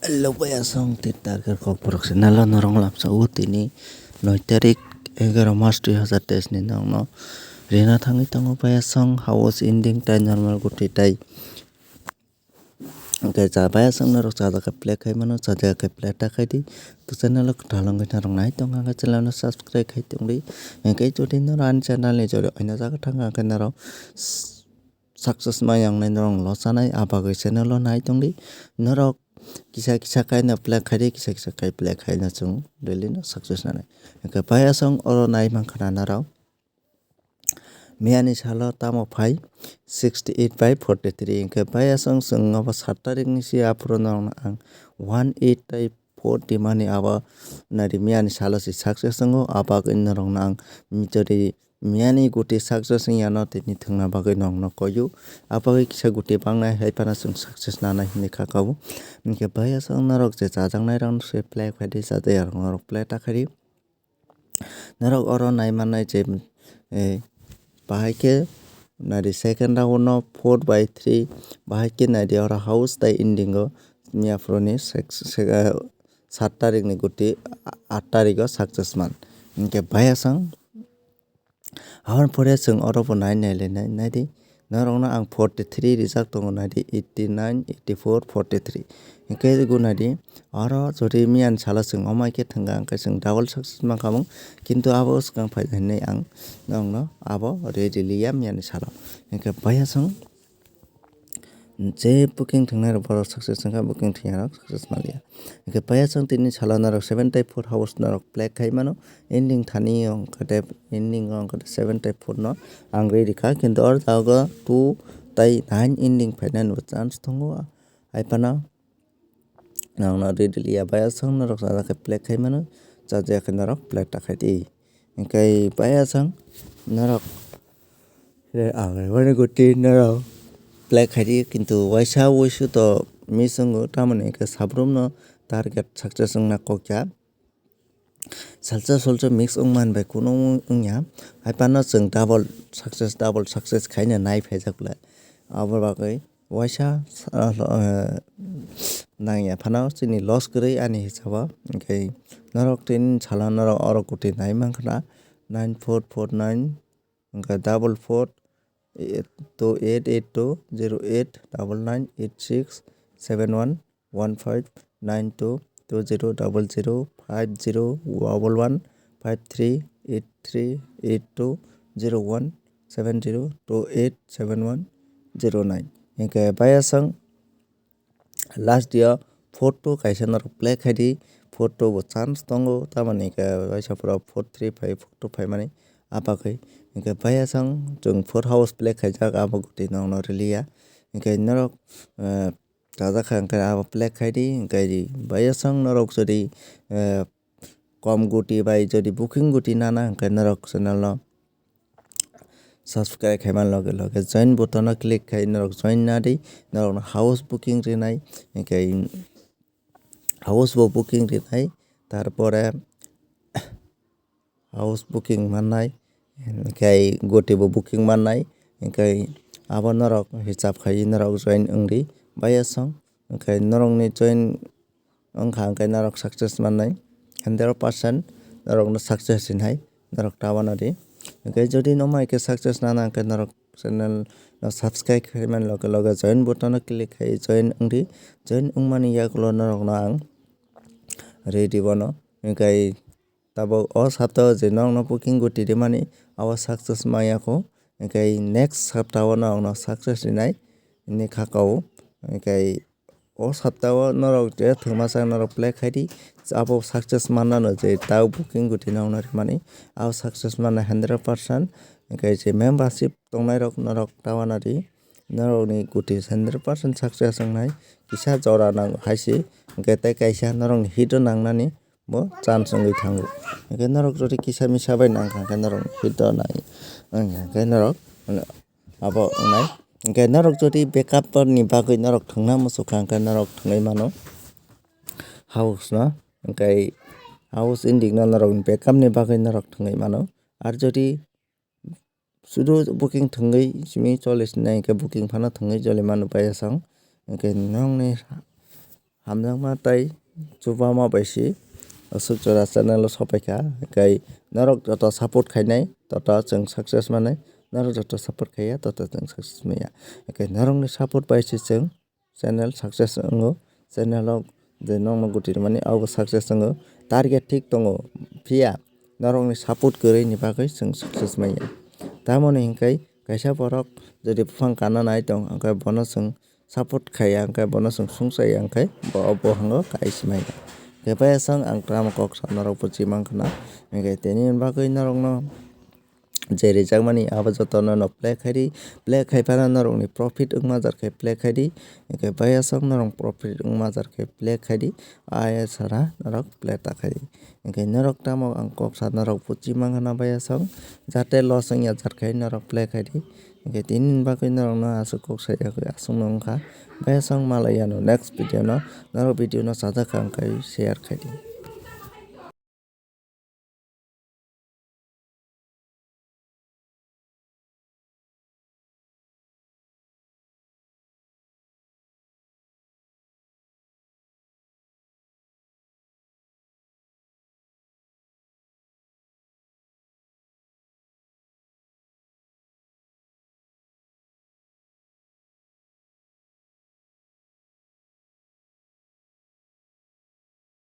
Lubaya song titar KOKBOROK nalo norong lapsa utini 9 tarik 11 March 2023 ni nongno rena thangi tango baya song house ending tai normal guti tai ke ja baya song narok ja ka play khai mano ja ka play ta khai di to channel ko thalong ka narong nai tong ka channel subscribe khai tongri ke jodi nor an channel ni jodi aina ja ka thanga ka narok success ma yang nai norong lo sanai aba ke channel lo nai tongri norok kisa kai na play khai kisa kai play khai na chung daily no success na ke baya song oro nai man khana narok Miani salo tamo phai 68/43 ke baya song ngaba 7 tarik ni si apron ang 18/40 mani aba nari miani salo si success ngo aba in rong nang mitori miani guti success yano te ni thangna bagai nong no koyu aba kisa guti bangna haipana sung success nana hini khakabu ke baya song narok je jajang nai rang se play khadi sa de rong play ta khari narok oro nai manai je bahai ke nari second round no 4/3 bahai ke nari ora house tai indingo mia froni 7 tarik ni guti 8 tarik o success man ke baya sang awan pore sung oro bo nai nai le nai di narong na ang 43 result tongo nadi 89 84 43 ke gunadi oro jodi mian sala sung omai ke thanga ang sung double success ma kamung kintu abo skang phai nei ang nong no abo ready liya mian sala ke baya sung je booking thangna boro success nga booking thina success malia ke baya sung tini sala na 7/4 house na play khai mano ending thani ong kate ending ong kate 7/4 no ang ready kha kintu or jaga 2/9 ending phainan chance thongo ai pana nang na ready liya baya sung na rok ke play khai mano ja ke na play ta khai di kai baya sung na rok agre guti na play khai kintu waisa wisu to misung tamane ke sabrum no target success na kokya salsa solsa mix ongman bai kuno ongya hai pana chung double success khaina nai phaijakla abor bagai waisa nangya phana chini loss gri ani hisaba kai narok tin chala narok oro kuti nai mangkhana 9449 ga 44 2882 08 9986 71 15 92 20 00 50 11 53 83 82 01 70 28 71 09 inke baya sang last year photo kaisa narok play khai photo bo chance tongo tamani ke waisa pura 435 425 mani apa kai inke baya sang chung 4 house play khai jak aba guti nong no relia inke narok jaja khang ke aba play khai di inke baya sang narok jodi kom guti bai jodi booking guti nana inke narok channel no subscribe khaiman loge join button no click khai narok join na di narok house booking rinai inke house bo booking rinai tarpore house booking manai kai goti bo booking manai kai abo norok hisab khai norok join ongri baya song kai norok ni join ongkha kai norok success manai 100% norok no success hinai norok tabana di kai jodi nomai ke success nana kai norok channel no subscribe khaiman loge join button no click khai join ongri join ongmani yakulo norok no ang ready bono kai tabo o sapta je nong no booking guti de mani awa success maya ko kai next sapta no success nai ni khakao kai o sapta norok je thuma sang norok play khai di abo success manna no je tau booking guti nong no mani aw success manna 100% kai je membership tongnai rok norok tawana di norok ni guti 100% success ngai kisa jora nang haisi kai kaisa norok ni hit nangnani bo chance ongoi thango ke norok jodi kisa misa bai nangkha ke norok hit nai ke norok abo nai ke norok jodi backup ni bagui norok thangna musukha ke norok thangai mano house no kai house ending no norok backup ni bagui norok thangai mano ar jodi sudo booking thangai simi 40 nai ke booking phana thangai jole mano baya sang ke nong ni hamjangma tei chubama baisi asuk jora channel o sopaikha kai norok joto support khainai toto chwng success manai norok joto support khaiya toto chwng success maya kai norok ni support baisi chwng channel success wngo channel o je nongno goti rwmani abo success wngo target thik tongo phiya norok ni support kwrui ni bagui chwng success maya tamoni hinkhe kaisa borok jodi bufang kana nai tong hingke bono chwng support khaiya hingke bono chwng sungchaiya hingke bo buhango kaisa maya baiachang ang tamo kok sa norok buchi mankha hingke tini bagui norok no je rijakmani abo joto no play khairi play khaifano norok ni profit wngma jar khe play khairi hingke baiachang norok profit wngma jar khe play khairi ayesara norok play takhai hingke norok tamo ang koksa norok buchi mankha baiachang jate loss wngya jar khai norok play khairi hingke tini bagui norok no asuk kok sayakui asukma wngkha baiachang malaya no next video no norok video no sajak ang kai share khaidi।